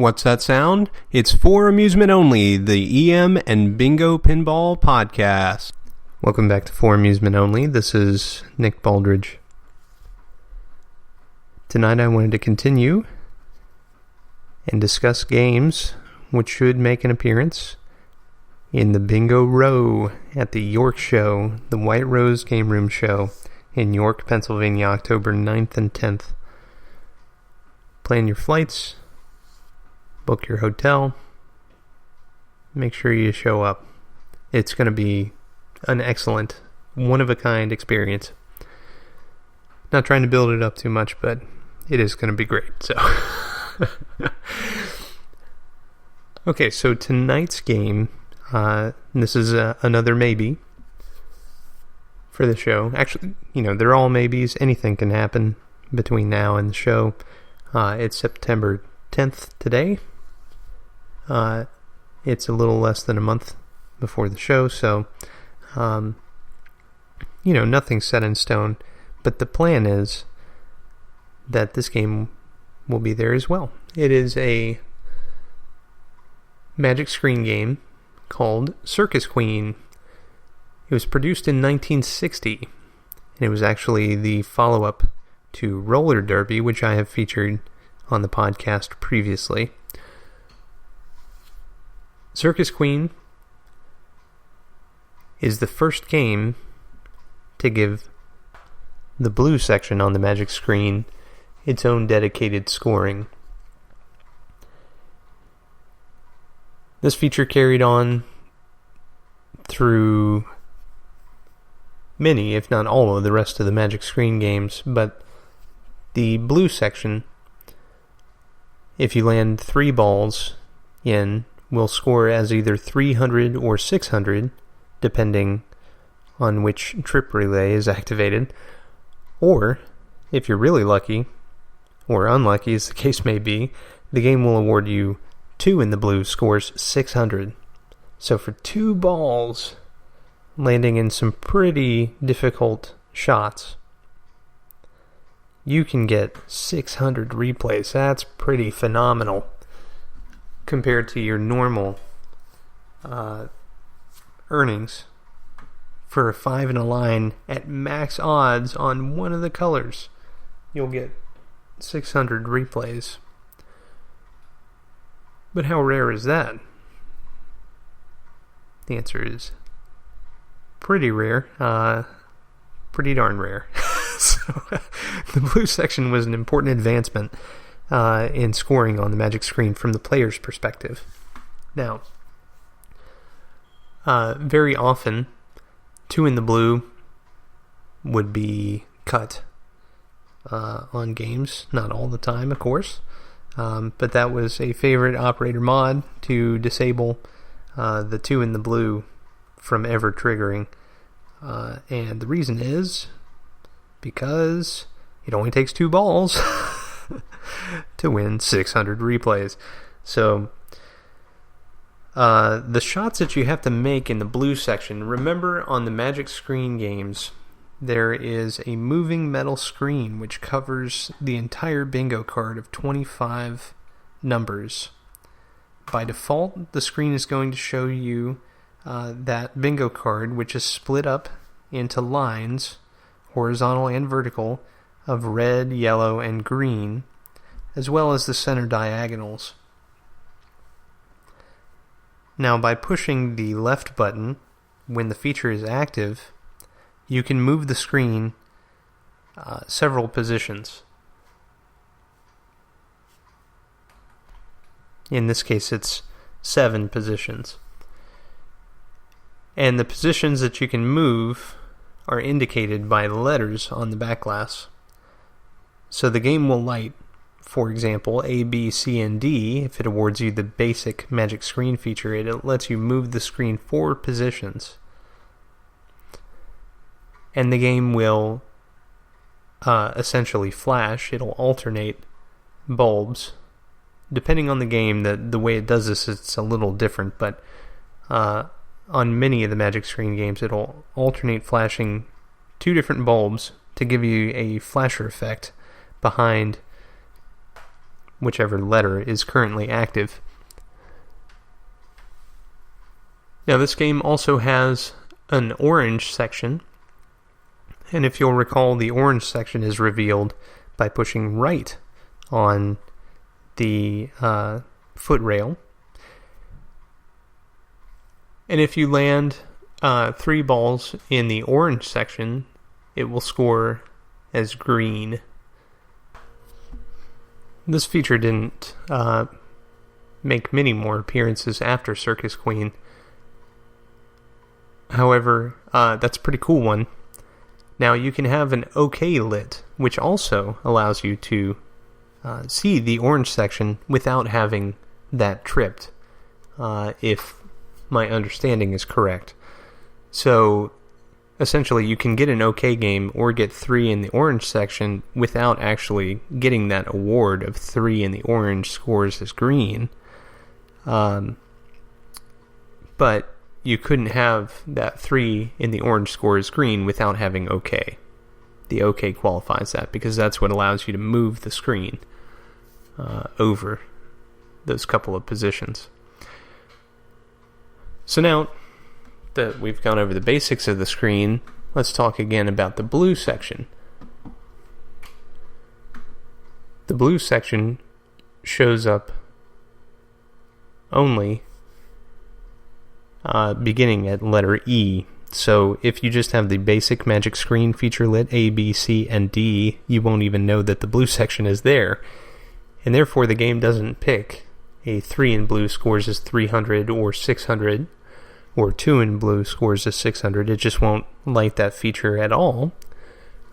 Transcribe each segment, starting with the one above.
What's that sound? It's for amusement only, the EM and Bingo Pinball Podcast. Welcome back to For Amusement Only. This is Nick Baldridge. Tonight I wanted to continue and discuss games which should make an appearance in the Bingo Row at the York Show, the White Rose Game Room Show in York, Pennsylvania, October 9th and 10th. Plan your flights. Book your hotel. Make sure you show up. It's going to be an excellent, one-of-a-kind experience. Not trying to build it up too much, but it is going to be great. So, okay, so tonight's game, this is another maybe for the show. Actually, they're all maybes. Anything can happen between now and the show. It's September 10th today. It's a little less than a month before the show, so, nothing's set in stone. But the plan is that this game will be there as well. It is a magic screen game called Circus Queen. It was produced in 1960, and it was actually the follow-up to Roller Derby, which I have featured on the podcast previously. Circus Queen is the first game to give the blue section on the magic screen its own dedicated scoring. This feature carried on through many, if not all, of the rest of the magic screen games, but the blue section, if you land 3 balls in, will score as either 300 or 600, depending on which trip relay is activated. Or, if you're really lucky, or unlucky as the case may be, the game will award you 2 in the blue scores 600. So for 2 balls, landing in some pretty difficult shots, you can get 600 replays. That's pretty phenomenal compared to your normal earnings for a 5 in a line at max odds on one of the colors. You'll get 600 replays. But how rare is that? The answer is pretty rare. Pretty darn rare. So, the blue section was an important advancement in scoring on the magic screen from the player's perspective. Now, very often, 2 in the blue would be cut on games. Not all the time, of course, but that was a favorite operator mod to disable the 2 in the blue from ever triggering. And the reason is because it only takes 2 balls to win 600 replays. So, the shots that you have to make in the blue section, remember on the magic screen games, there is a moving metal screen which covers the entire bingo card of 25 numbers. By default, the screen is going to show you that bingo card, which is split up into lines, horizontal and vertical, of red, yellow, and green, as well as the center diagonals. Now, by pushing the left button when the feature is active, you can move the screen several positions. In this case, it's 7 positions. And the positions that you can move are indicated by the letters on the back glass. So the game will light, for example, A, B, C, and D. If it awards you the basic magic screen feature, it lets you move the screen 4 positions. And the game will essentially flash. It'll alternate bulbs. Depending on the game, the way it does this, it's a little different, but on many of the magic screen games, it'll alternate flashing 2 different bulbs to give you a flasher effect behind whichever letter is currently active. Now this game also has an orange section, and if you'll recall, the orange section is revealed by pushing right on the foot rail. And if you land 3 balls in the orange section, it will score as green. This feature didn't make many more appearances after Circus Queen. However, that's a pretty cool one. Now you can have an OK lit, which also allows you to see the orange section without having that tripped, if my understanding is correct. So essentially you can get an OK game or get 3 in the orange section without actually getting that award of 3 in the orange scores as green. But you couldn't have that 3 in the orange score as green without having OK. The OK qualifies that because that's what allows you to move the screen over those couple of positions. So now that we've gone over the basics of the screen, let's talk again about the blue section. The blue section shows up only beginning at letter E. So if you just have the basic magic screen feature lit A, B, C, and D, you won't even know that the blue section is there. And therefore the game doesn't pick a 3 in blue scores as 300 or 600, or 2 in blue scores as 600. It just won't light that feature at all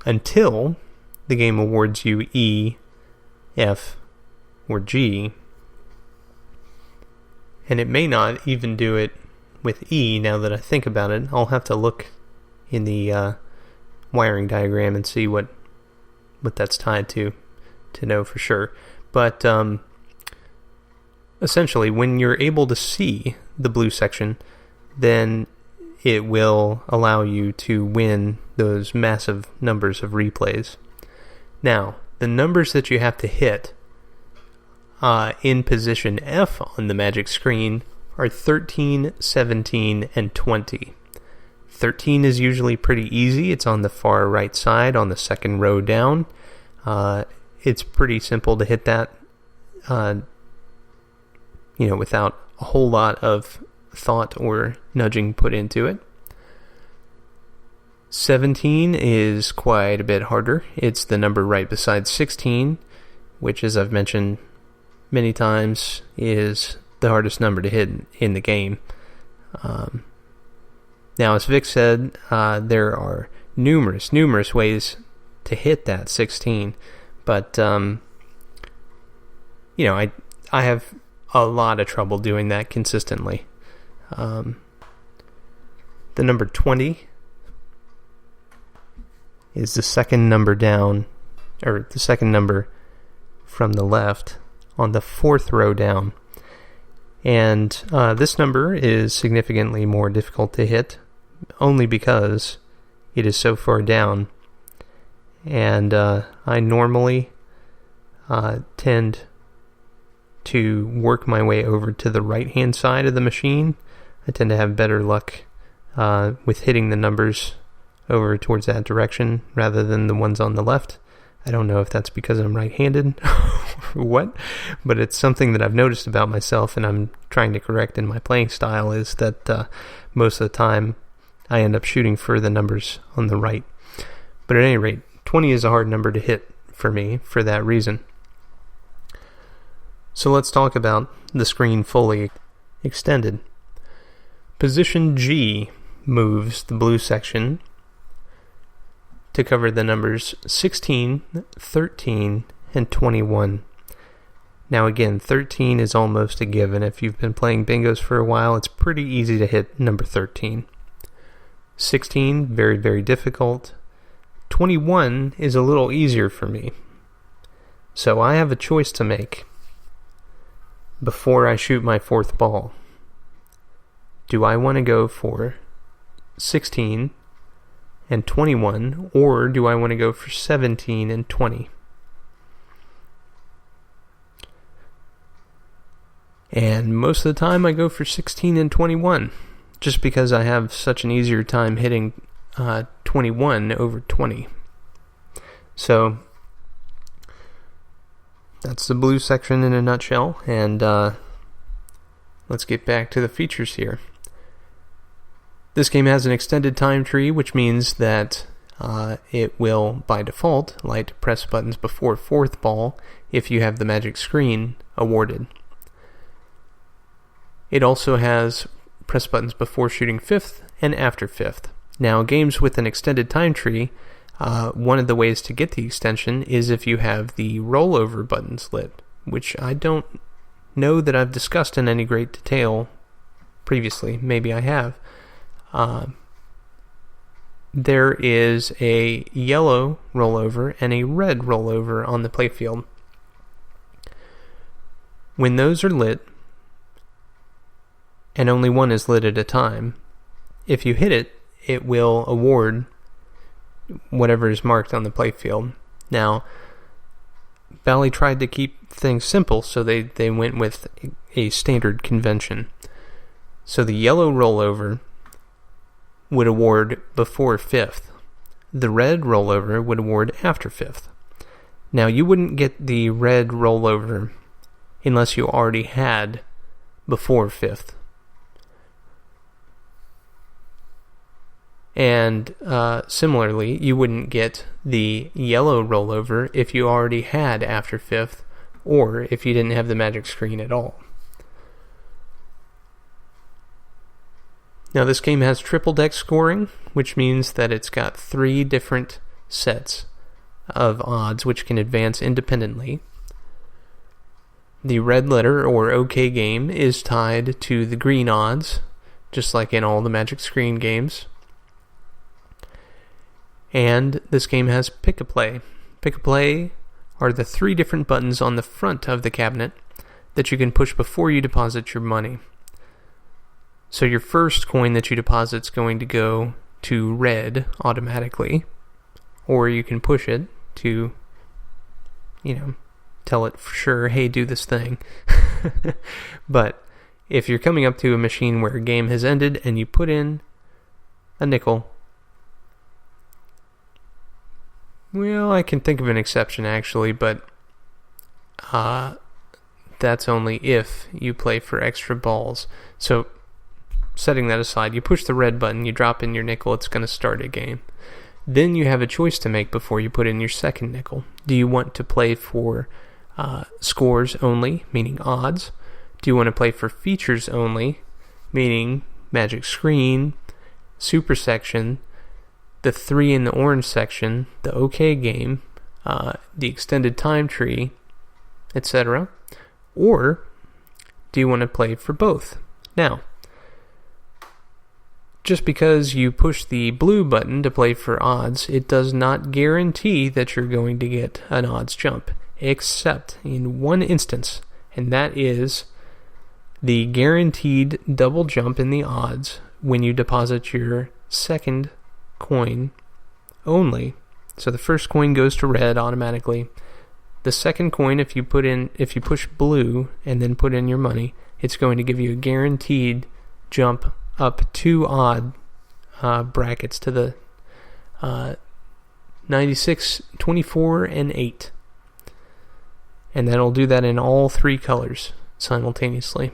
until the game awards you E, F, or G. And it may not even do it with E. Now that I think about it, I'll have to look in the wiring diagram and see what that's tied to know for sure. But essentially, when you're able to see the blue section, then it will allow you to win those massive numbers of replays. Now, the numbers that you have to hit in position F on the magic screen are 13, 17, and 20. 13 is usually pretty easy. It's on the far right side, on the second row down. It's pretty simple to hit that, without a whole lot of thought or nudging put into it. 17 is quite a bit harder. It's the number right beside 16, which, as I've mentioned many times, is the hardest number to hit in the game. Now, as Vic said, there are numerous ways to hit that 16, but I have a lot of trouble doing that consistently. The number 20 is the second number down, or the second number from the left on the 4th row down. And this number is significantly more difficult to hit, only because it is so far down. And I normally tend to work my way over to the right-hand side of the machine. I tend to have better luck with hitting the numbers over towards that direction rather than the ones on the left. I don't know if that's because I'm right-handed or what, but it's something that I've noticed about myself and I'm trying to correct in my playing style, is that most of the time I end up shooting for the numbers on the right. But at any rate, 20 is a hard number to hit for me for that reason. So let's talk about the screen fully extended. Position G moves the blue section to cover the numbers 16, 13, and 21. Now again, 13 is almost a given. If you've been playing bingos for a while, it's pretty easy to hit number 13. 16, very, very difficult. 21 is a little easier for me. So I have a choice to make before I shoot my 4th ball. Do I want to go for 16 and 21, or do I want to go for 17 and 20? And most of the time I go for 16 and 21, just because I have such an easier time hitting 21 over 20. So that's the blue section in a nutshell, and let's get back to the features here. This game has an extended time tree, which means that it will, by default, light press buttons before 4th ball if you have the magic screen awarded. It also has press buttons before shooting 5th and after 5th. Now, games with an extended time tree, one of the ways to get the extension is if you have the rollover buttons lit, which I don't know that I've discussed in any great detail previously. Maybe I have. There is a yellow rollover and a red rollover on the playfield. When those are lit, and only one is lit at a time, if you hit it, it will award whatever is marked on the playfield. Now, Bally tried to keep things simple, so they went with a standard convention. So the yellow rollover would award before 5th. The red rollover would award after 5th. Now, you wouldn't get the red rollover unless you already had before 5th. And similarly, you wouldn't get the yellow rollover if you already had after 5th, or if you didn't have the magic screen at all. Now, this game has triple deck scoring, which means that it's got 3 different sets of odds which can advance independently. The red letter, or OK game, is tied to the green odds, just like in all the magic screen games. And this game has pick-a-play. Pick-a-play are the 3 different buttons on the front of the cabinet that you can push before you deposit your money. So your first coin that you deposit is going to go to red automatically, or you can push it to, tell it for sure, hey, do this thing. But if you're coming up to a machine where a game has ended and you put in a nickel, well, I can think of an exception actually, but that's only if you play for extra balls. So, setting that aside, you push the red button, you drop in your nickel, it's going to start a game. Then you have a choice to make before you put in your second nickel. Do you want to play for scores only, meaning odds? Do you want to play for features only, meaning magic screen, super section, the 3 in the orange section, the OK game, the extended time tree, etc.? Or do you want to play for both? Now, just because you push the blue button to play for odds, it does not guarantee that you're going to get an odds jump, except in one instance, and that is the guaranteed double jump in the odds when you deposit your second coin only. So the first coin goes to red automatically. The second coin, if you push blue and then put in your money, it's going to give you a guaranteed jump up 2 odd brackets to the 96, 24, and 8. And that'll do that in all 3 colors simultaneously.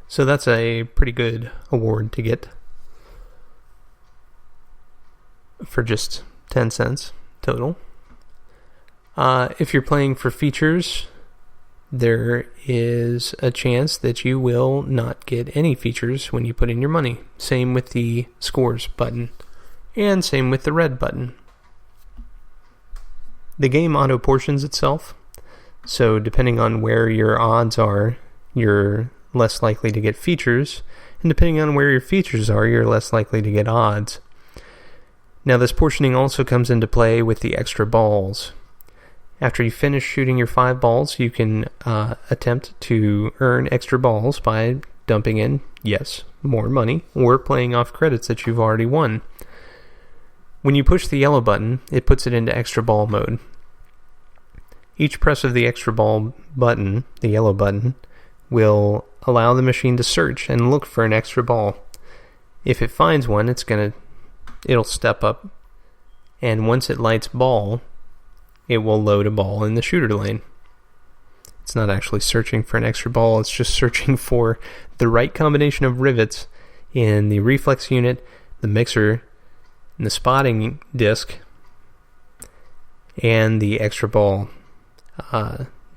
So that's a pretty good award to get for just 10 cents total. If you're playing for features, there is a chance that you will not get any features when you put in your money. Same with the scores button, and same with the red button. The game auto-portions itself, so depending on where your odds are, you're less likely to get features, and depending on where your features are, you're less likely to get odds. Now, this portioning also comes into play with the extra balls. After you finish shooting your 5 balls, you can attempt to earn extra balls by dumping in, yes, more money, or playing off credits that you've already won. When you push the yellow button, it puts it into extra ball mode. Each press of the extra ball button, the yellow button, will allow the machine to search and look for an extra ball. If it finds one, it'll step up, and once it lights ball, it will load a ball in the shooter lane. It's not actually searching for an extra ball, it's just searching for the right combination of rivets in the reflex unit, the mixer, and the spotting disc, and the extra ball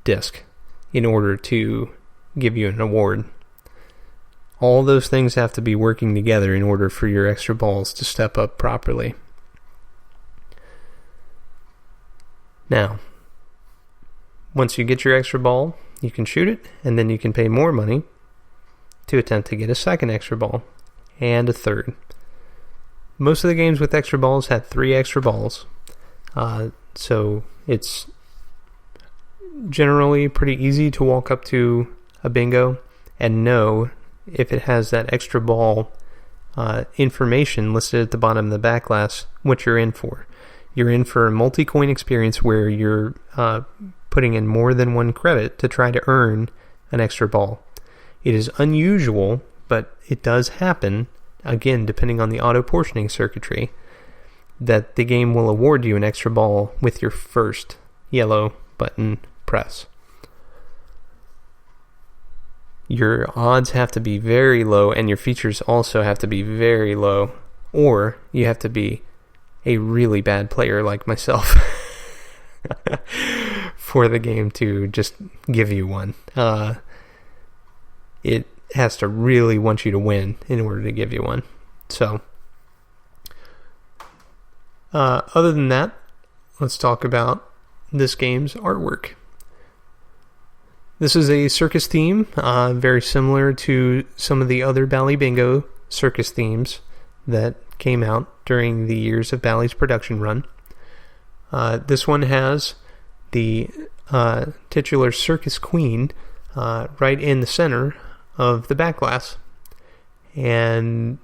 disc in order to give you an award. All those things have to be working together in order for your extra balls to step up properly. Now, once you get your extra ball, you can shoot it, and then you can pay more money to attempt to get a second extra ball, and a third. Most of the games with extra balls had 3 extra balls, so it's generally pretty easy to walk up to a bingo and know if it has that extra ball information listed at the bottom of the back glass, what you're in for. You're in for a multi-coin experience where you're putting in more than 1 credit to try to earn an extra ball. It is unusual, but it does happen, again, depending on the auto-portioning circuitry, that the game will award you an extra ball with your first yellow button press. Your odds have to be very low, and your features also have to be very low, or you have to be a really bad player like myself for the game to just give you one. It has to really want you to win in order to give you one. So, other than that, let's talk about this game's artwork. This is a circus theme, very similar to some of the other Bally Bingo circus themes that came out during the years of Bally's production run. This one has the titular Circus Queen right in the center of the back glass. And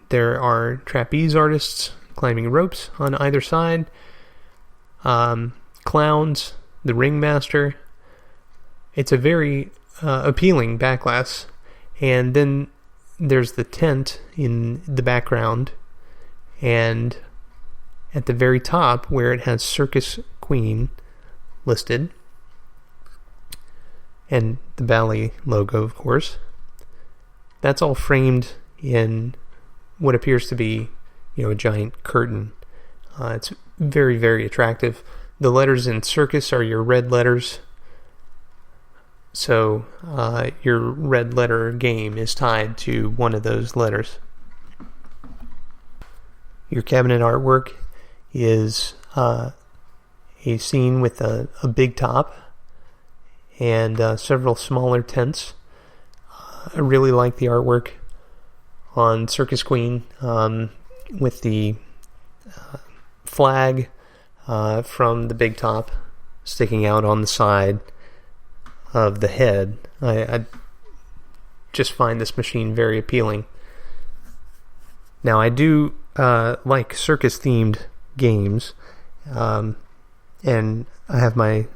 there are trapeze artists climbing ropes on either side, clowns, the ringmaster. It's a very appealing back glass. And then there's the tent in the background, and at the very top where it has Circus Queen listed, and the Bally logo, of course, that's all framed in what appears to be, a giant curtain. It's very, very attractive. The letters in circus are your red letters, so your red letter game is tied to one of those letters. Your cabinet artwork is a scene with a big top and several smaller tents. I really like the artwork on Circus Queen with the flag from the big top sticking out on the side of the head. I just find this machine very appealing. Now, I do like circus-themed games, and I have my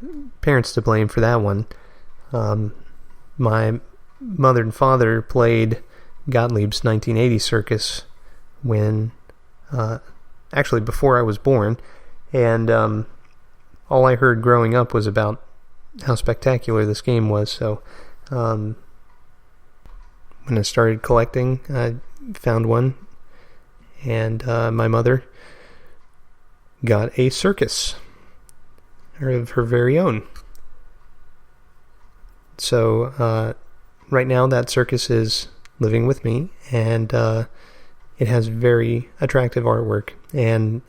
parents to blame for that one. My mother and father played Gottlieb's 1980 Circus when, actually before I was born, and all I heard growing up was about how spectacular this game was. So when I started collecting, I found one, and my mother got a circus of her very own. So right now that circus is living with me, and it has very attractive artwork, and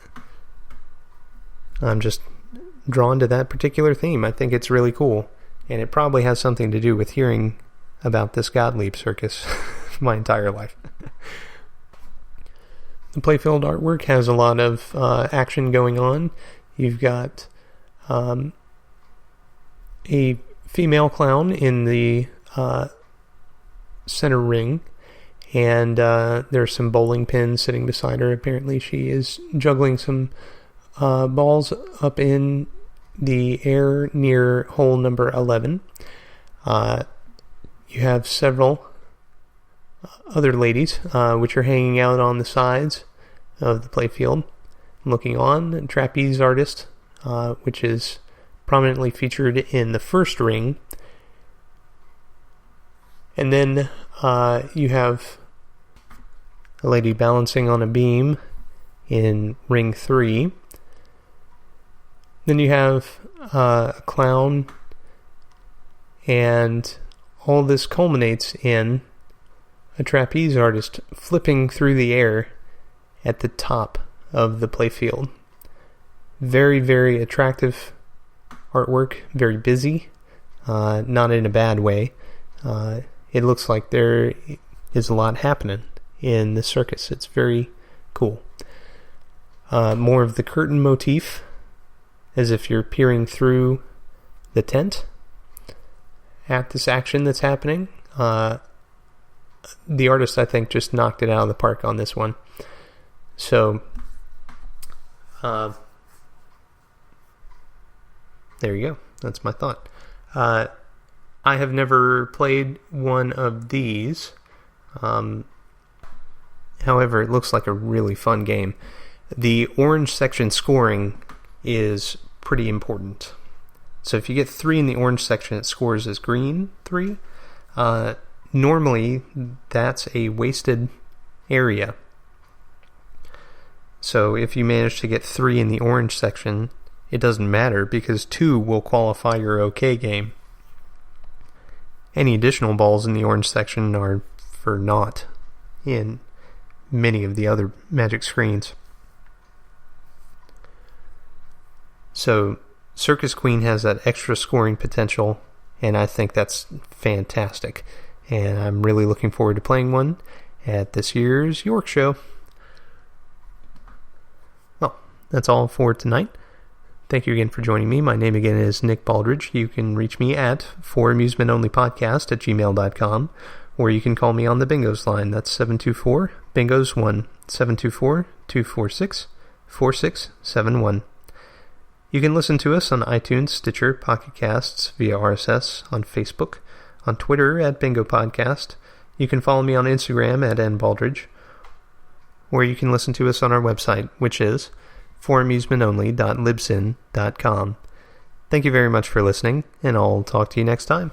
I'm just drawn to that particular theme. I think it's really cool, and it probably has something to do with hearing about this Gottlieb circus my entire life. The playfield artwork has a lot of action going on. You've got a female clown in the center ring, and there's some bowling pins sitting beside her. Apparently she is juggling some balls up in the air near hole number 11. You have several other ladies, which are hanging out on the sides of the playfield, looking on. A trapeze artist, which is prominently featured in the first ring. And then you have a lady balancing on a beam in ring 3. Then you have a clown, and all this culminates in a trapeze artist flipping through the air at the top of the playfield. Very, very attractive artwork, very busy, not in a bad way. It looks like there is a lot happening in the circus. It's very cool. More of the curtain motif, as if you're peering through the tent at this action that's happening. The artist, I think, just knocked it out of the park on this one. So, there you go. That's my thought. I have never played one of these. However, it looks like a really fun game. The orange section scoring is pretty important. So if you get 3 in the orange section, it scores as green 3. Normally, that's a wasted area. So if you manage to get 3 in the orange section, it doesn't matter because 2 will qualify your OK game. Any additional balls in the orange section are for naught in many of the other Magic screens. So Circus Queen has that extra scoring potential, and I think that's fantastic. And I'm really looking forward to playing one at this year's York Show. Well, that's all for tonight. Thank you again for joining me. My name again is Nick Baldridge. You can reach me at foramusementonlypodcast@gmail.com, or you can call me on the Bingos line. That's 724-BINGOS1, 724-246-4671. You can listen to us on iTunes, Stitcher, Pocket Casts, via RSS, on Facebook, on Twitter at Bingo Podcast. You can follow me on Instagram at nbaldridge, or you can listen to us on our website, which is foramusementonly.libsyn.com. Thank you very much for listening, and I'll talk to you next time.